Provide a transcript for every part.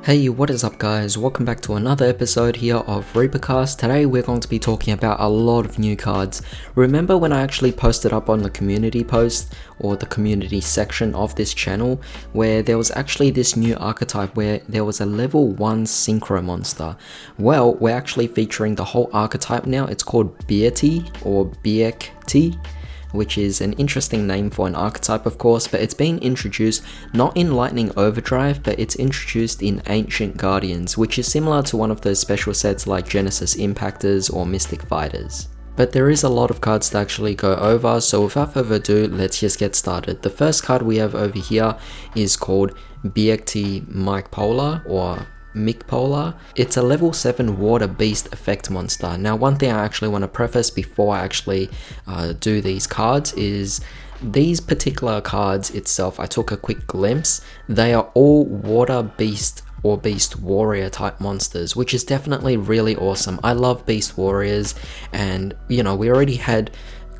Hey, what is up guys? Welcome back to another episode here of ReaperCast. Today we're going to be talking about a lot of new cards. Remember when I actually posted up on the community post or the community section of this channel where there was actually this new archetype where there was a level 1 synchro monster? Well, we're actually featuring the whole archetype now. It's called Bearcti or Bearcti, which is an interesting name for an archetype of course, but it's being introduced not in Lightning Overdrive, but it's introduced in Ancient Guardians, which is similar to one of those special sets like Genesis Impactors or Mystic Fighters. But there is a lot of cards to actually go over, so without further ado, let's just get started. The first card we have over here is called Bearcti Polar or Polar. It's a level 7 water beast effect monster. Now one thing I actually want to preface before I actually do these cards is these particular cards itself, I took a quick glimpse, they are all water beast or beast warrior type monsters, which is definitely really awesome. I love beast warriors, and you know, we already had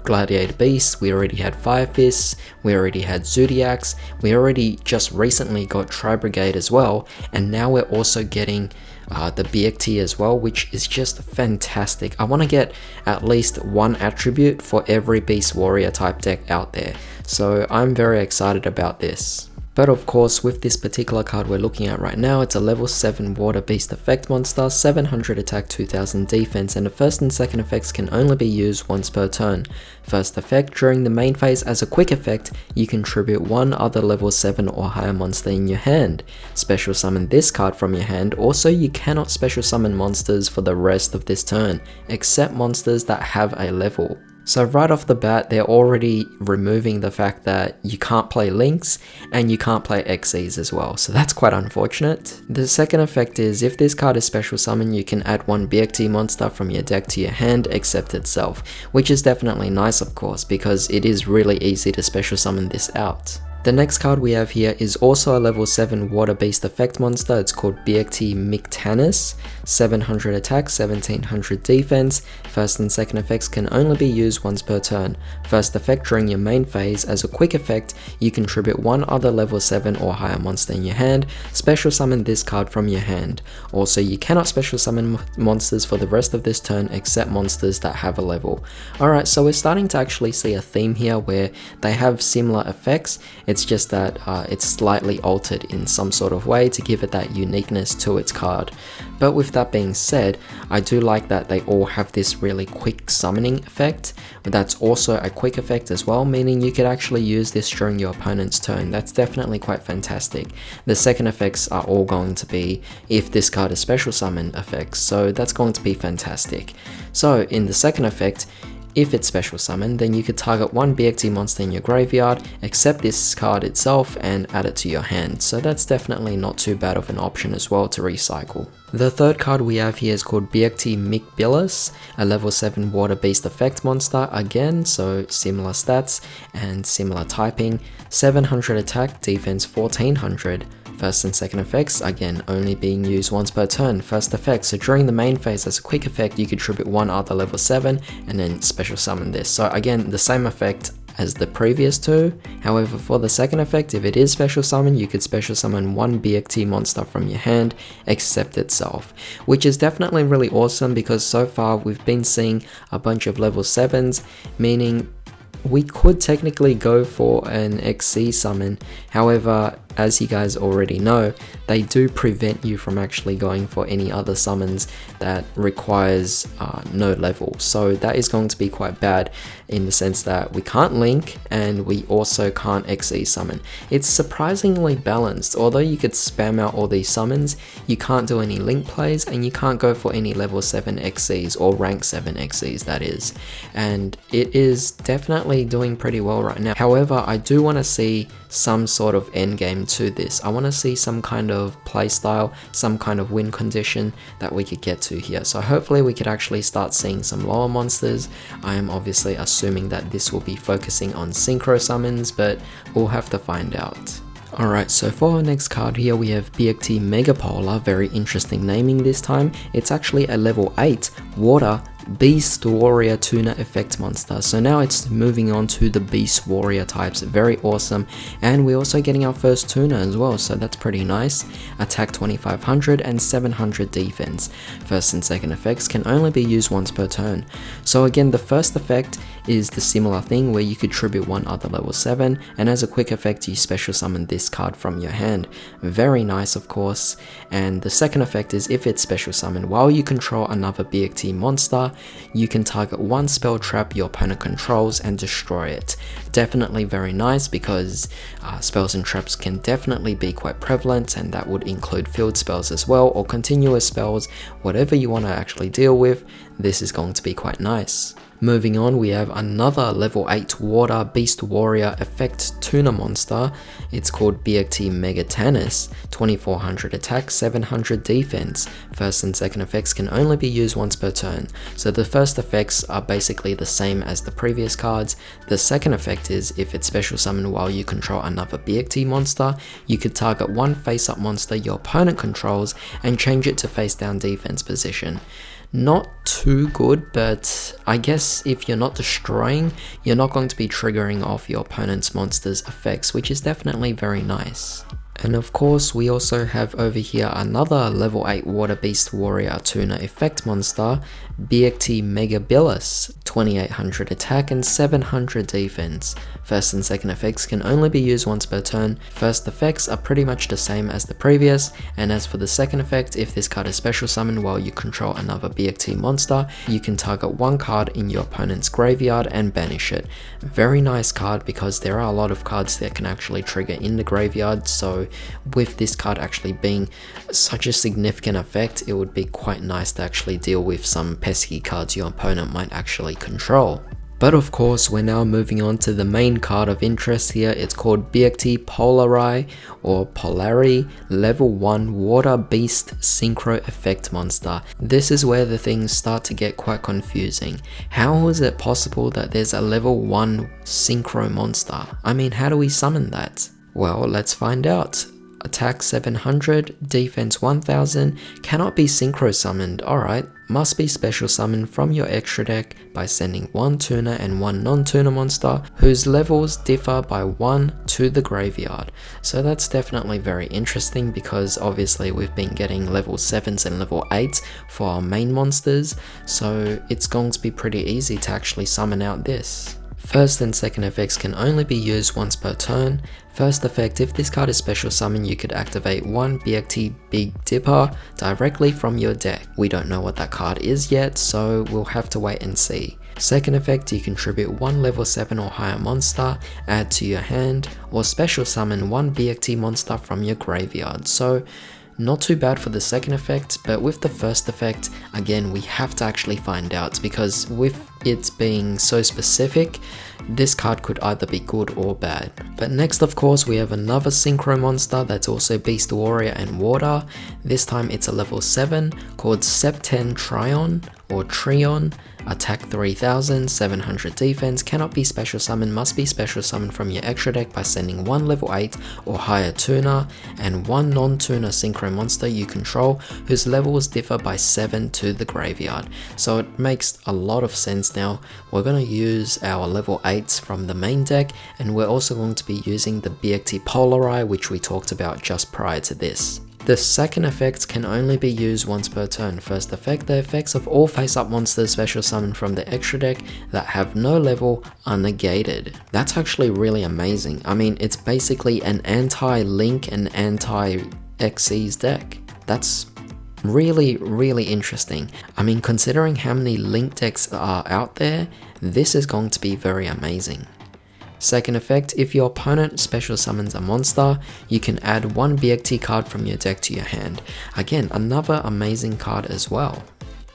Gladiator Beasts, we already had Fire Fists, we already had Zodiacs, we already just recently got Tri-Brigade as well, and now we're also getting the Bearcti as well, which is just fantastic. I want to get at least one attribute for every Beast Warrior type deck out there, so I'm very excited about this. But of course, with this particular card we're looking at right now, it's a level 7 water beast effect monster, 700 attack, 2000 defense, and the first and second effects can only be used once per turn. First effect, during the main phase as a quick effect, you contribute one other level 7 or higher monster in your hand. Special summon this card from your hand. Also, you cannot special summon monsters for the rest of this turn, except monsters that have a level. So right off the bat, they're already removing the fact that you can't play Links and you can't play XEs as well, so that's quite unfortunate. The second effect is, if this card is special summon, you can add one Bearcti monster from your deck to your hand except itself, which is definitely nice of course, because it is really easy to special summon this out. The next card we have here is also a level 7 water beast effect monster. It's called Bearcti Mictanus, 700 attack, 1700 defense. First and second effects can only be used once per turn. First effect, during your main phase, as a quick effect, you contribute one other level 7 or higher monster in your hand. Special summon this card from your hand. Also, you cannot special summon monsters for the rest of this turn except monsters that have a level. Alright, so we're starting to actually see a theme here where they have similar effects. It's just that it's slightly altered in some sort of way to give it that uniqueness to its card. But with that being said, I do like that they all have this really quick summoning effect, but that's also a quick effect as well, meaning you could actually use this during your opponent's turn. That's definitely quite fantastic. The second effects are all going to be if this card is special summon effects, so that's going to be fantastic. So in the second effect, if it's special summon, then you could target one Bearcti monster in your graveyard, accept this card itself, and add it to your hand. So that's definitely not too bad of an option as well to recycle. The third card we have here is called Bearcti Micbilus, a level 7 water beast effect monster again, so similar stats and similar typing, 700 attack, defense 1400. First and second effects, again, only being used once per turn. First effect, so during the main phase as a quick effect, you contribute one other level 7 and then special summon this. So again, the same effect as the previous two. However, for the second effect, if it is special summon, you could special summon one Bearcti monster from your hand, except itself, which is definitely really awesome because so far we've been seeing a bunch of level 7s, meaning we could technically go for an XC summon. However, as you guys already know, they do prevent you from actually going for any other summons that requires no level. So that is going to be quite bad in the sense that we can't link and we also can't XE summon. It's surprisingly balanced. Although you could spam out all these summons, you can't do any link plays and you can't go for any level 7 XEs or rank 7 XEs, that is. And it is definitely doing pretty well right now. However, I do want to see some sort of end game to this. I want to see some kind of playstyle, some kind of win condition that we could get to here. So hopefully we could actually start seeing some lower monsters. I am obviously assuming that this will be focusing on synchro summons, but we'll have to find out. Alright, so for our next card here we have Bearcti Megapolar, very interesting naming this time. It's actually a level 8 water Beast Warrior Tuner Effect Monster. So now it's moving on to the Beast Warrior types. Very awesome. And we're also getting our first tuner as well, so that's pretty nice. Attack 2500 and 700 defense. First and second effects can only be used once per turn. So again, the first effect is the similar thing where you could tribute one other level 7, and as a quick effect you special summon this card from your hand. Very nice, of course. And the second effect is if it's special summoned while you control another Bearcti monster, you can target one spell trap your opponent controls and destroy it. Definitely very nice, because spells and traps can definitely be quite prevalent, and that would include field spells as well, or continuous spells. Whatever you want to actually deal with, this is going to be quite nice. Moving on, we have another level 8 Water Beast Warrior Effect Tuner monster. It's called Bearcti Megatanis. 2400 attack, 700 defense. First and second effects can only be used once per turn. So the first effects are basically the same as the previous cards. The second effect is if it's special summoned while you control another Bearcti monster, you could target one face-up monster your opponent controls and change it to face-down defense position. Not too good, but I guess if you're not destroying, you're not going to be triggering off your opponent's monster's effects, which is definitely very nice. And of course, we also have over here another level 8 Water Beast Warrior Tuner Effect monster, Bearcti Megabilis. 2800 attack and 700 defense. First and second effects can only be used once per turn. First effects are pretty much the same as the previous, and as for the second effect, if this card is special summoned while you control another Bearcti monster, you can target one card in your opponent's graveyard and banish it. Very nice card, because there are a lot of cards that can actually trigger in the graveyard, so with this card actually being such a significant effect, it would be quite nice to actually deal with some pesky cards your opponent might actually control. But of course, we're now moving on to the main card of interest here. It's called Bearcti Polari or Polari Level 1 Water Beast Synchro Effect Monster. This is where the things start to get quite confusing. How is it possible that there's a level 1 Synchro monster? I mean, how do we summon that? Well, let's find out. Attack 700, defense 1000, cannot be synchro summoned. Alright, must be special summoned from your extra deck by sending one tuner and one non-tuner monster whose levels differ by 1 to the graveyard. So that's definitely very interesting, because obviously we've been getting level 7s and level 8s for our main monsters, so it's going to be pretty easy to actually summon out this. First and second effects can only be used once per turn. First effect, if this card is special summoned, you could activate one Bearcti Big Dipper directly from your deck. We don't know what that card is yet, so we'll have to wait and see. Second effect, you contribute one level 7 or higher monster, add to your hand, or special summon one Bearcti monster from your graveyard. So not too bad for the second effect, but with the first effect, again, we have to actually find out, because with it being so specific, this card could either be good or bad. But next, of course, we have another Synchro monster that's also Beast Warrior and Water. This time it's a level 7 called Septen Trion or Trion. Attack 3000, 700 defense, cannot be special summoned, must be special summoned from your extra deck by sending one level 8 or higher tuner and one non-tuner synchro monster you control whose levels differ by 7 to the graveyard. So it makes a lot of sense now. We're going to use our level 8s from the main deck, and we're also going to be using the Bearcti Polari, which we talked about just prior to this. The second effect can only be used once per turn. First effect, the effects of all face-up monsters special summoned from the extra deck that have no level are negated. That's actually really amazing. I mean, it's basically an anti-Link and anti-Xyz deck. That's really, really interesting. I mean, considering how many Link decks are out there, this is going to be very amazing. Second effect, if your opponent special summons a monster, you can add one Bearcti card from your deck to your hand. Again, another amazing card as well.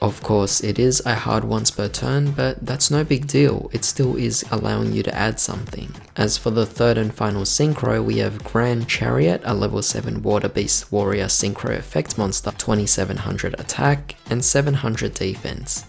Of course, it is a hard once per turn, but that's no big deal. It still is allowing you to add something. As for the third and final synchro, we have Grand Chariot, a level 7 Water Beast Warrior Synchro Effect monster, 2700 attack and 700 defense.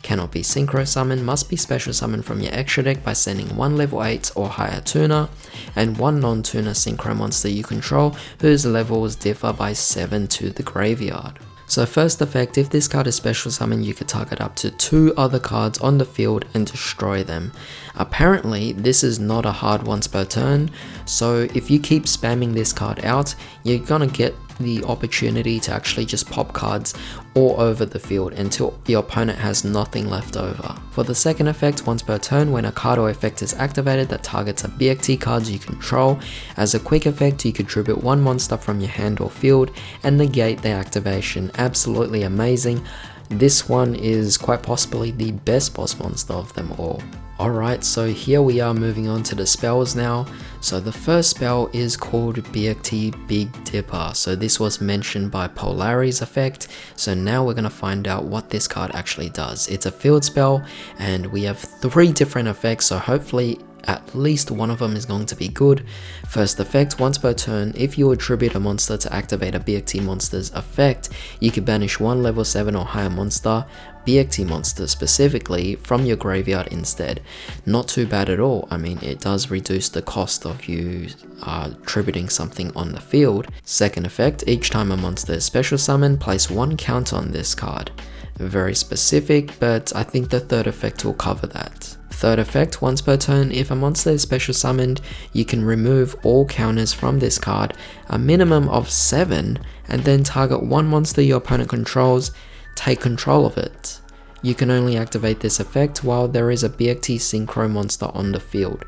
Cannot be synchro summoned, must be special summoned from your extra deck by sending one level 8 or higher tuner and one non-tuner synchro monster you control whose levels differ by 7 to the graveyard. So first effect, if this card is special summoned, you could target up to 2 other cards on the field and destroy them. Apparently, this is not a hard once per turn, so if you keep spamming this card out, you're gonna get the opportunity to actually just pop cards all over the field until your opponent has nothing left over. For the second effect, once per turn, when a card or effect is activated that targets a Bearcti cards you control, as a quick effect you could tribute 1 monster from your hand or field and negate the activation. Absolutely amazing. This one is quite possibly the best boss monster of them all. Alright, so here we are moving on to the spells now. So the first spell is called Bearcti Big Dipper. So this was mentioned by Polari's effect. So now we're going to find out what this card actually does. It's a field spell and we have 3 different effects, so hopefully at least one of them is going to be good. First effect, once per turn, if you attribute a monster to activate a Bearcti monster's effect, you can banish 1 level 7 or higher monster, Bearcti monster specifically, from your graveyard instead. Not too bad at all. I mean, it does reduce the cost of you attributing something on the field. Second effect, each time a monster is special summoned, place 1 counter on this card. Very specific, but I think the third effect will cover that. Third effect, once per turn, if a monster is special summoned, you can remove all counters from this card, a minimum of 7, and then target 1 monster your opponent controls, take control of it. You can only activate this effect while there is a Bearcti Synchro monster on the field.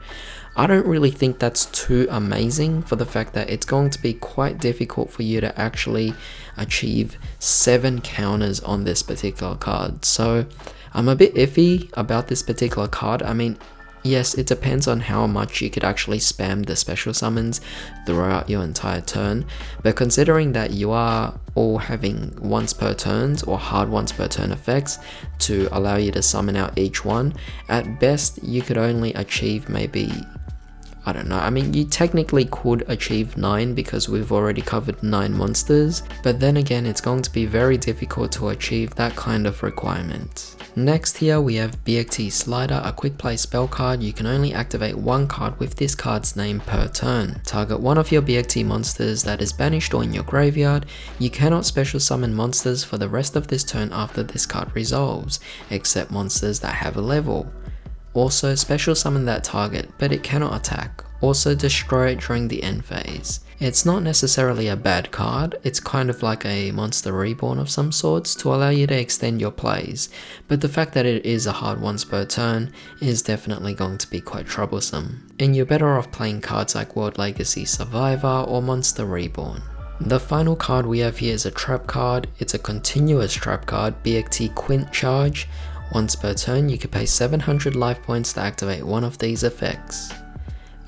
I don't really think that's too amazing for the fact that it's going to be quite difficult for you to actually achieve 7 counters on this particular card. So I'm a bit iffy about this particular card. I mean, yes, it depends on how much you could actually spam the special summons throughout your entire turn, but considering that you are all having once per turns or hard once per turn effects to allow you to summon out each one, at best you could only achieve maybe, I don't know, I mean you technically could achieve 9 because we've already covered 9 monsters, but then again it's going to be very difficult to achieve that kind of requirement. Next here we have Bearcti Slider, a quick play spell card. You can only activate 1 card with this card's name per turn. Target 1 of your Bearcti monsters that is banished or in your graveyard. You cannot special summon monsters for the rest of this turn after this card resolves, except monsters that have a level. Also special summon that target, but it cannot attack. Also destroy it during the end phase. It's not necessarily a bad card, it's kind of like a monster reborn of some sorts to allow you to extend your plays, but the fact that it is a hard once per turn is definitely going to be quite troublesome, and you're better off playing cards like World Legacy Survivor or Monster Reborn. The final card we have here is a trap card. It's a continuous trap card, Bearcti Quint Charge. Once per turn you can pay 700 life points to activate one of these effects.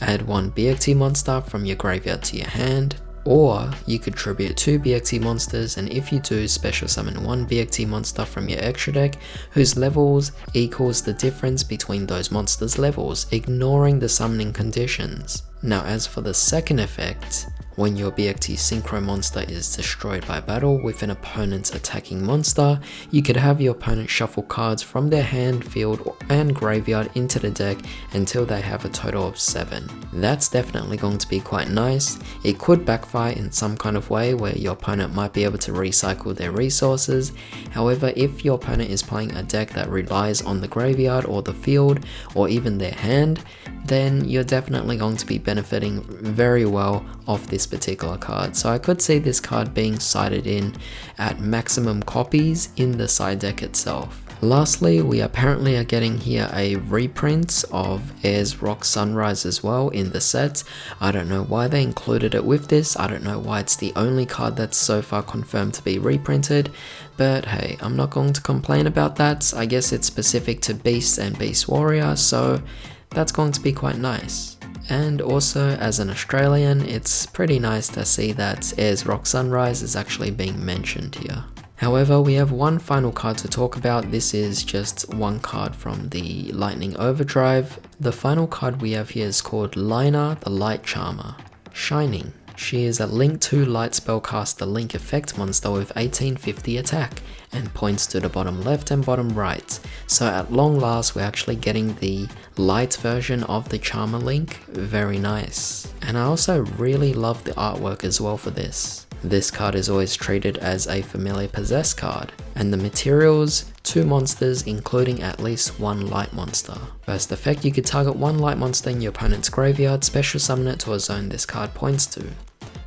Add 1 Bearcti monster from your graveyard to your hand, or you could tribute 2 Bearcti monsters, and if you do, special summon 1 Bearcti monster from your extra deck whose levels equals the difference between those monsters' levels, ignoring the summoning conditions. Now as for the second effect, when your Bearcti Synchro monster is destroyed by battle with an opponent's attacking monster, you could have your opponent shuffle cards from their hand, field, and graveyard into the deck until they have a total of 7. That's definitely going to be quite nice. It could backfire in some kind of way where your opponent might be able to recycle their resources. However, if your opponent is playing a deck that relies on the graveyard or the field or even their hand, then you're definitely going to be benefiting very well off this particular card. So I could see this card being sided in at maximum copies in the side deck itself. Lastly, we apparently are getting here a reprint of Air's Rock Sunrise as well in the set. I don't know why they included it with this. I don't know why it's the only card that's so far confirmed to be reprinted, but hey, I'm not going to complain about that. I guess it's specific to Beast and Beast Warrior, so that's going to be quite nice. And also, as an Australian, it's pretty nice to see that Air's Rock Sunrise is actually being mentioned here. However, we have one final card to talk about. This is just one card from the Lightning Overdrive. The final card we have here is called Lina, the Light Charmer. Shining. She is a Link 2 Light Spellcaster Link effect monster with 1850 attack and points to the bottom left and bottom right. So at long last we're actually getting the light version of the Charmer Link. Very nice. And I also really love the artwork as well for this. this card is always treated as a familiar possess card. And the materials, 2 monsters including at least 1 light monster. First effect, you could target 1 light monster in your opponent's graveyard, special summon it to a zone this card points to.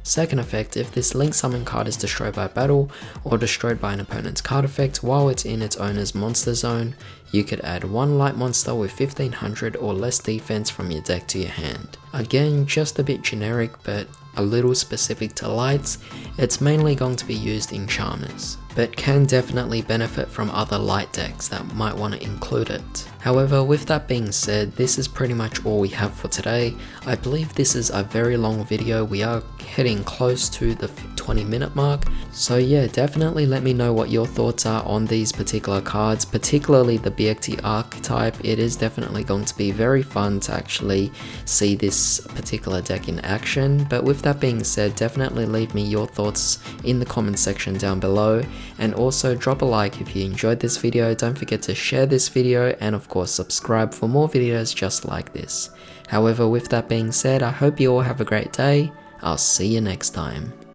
Second effect, if this link summon card is destroyed by battle or destroyed by an opponent's card effect while it's in its owner's monster zone, you could add 1 light monster with 1500 or less defense from your deck to your hand. Again, just a bit generic but a little specific to lights. It's mainly going to be used in Charmers, but can definitely benefit from other light decks that might want to include it. However, with that being said, this is pretty much all we have for today. I believe this is a very long video. We are heading close to the 20-minute mark. So yeah, definitely let me know what your thoughts are on these particular cards, particularly the Bearcti Archetype. It is definitely going to be very fun to actually see this particular deck in action. But with that being said, definitely leave me your thoughts in the comment section down below, and also drop a like if you enjoyed this video. Don't forget to share this video, and of course subscribe for more videos just like this. However, with that being said, I hope you all have a great day. I'll see you next time.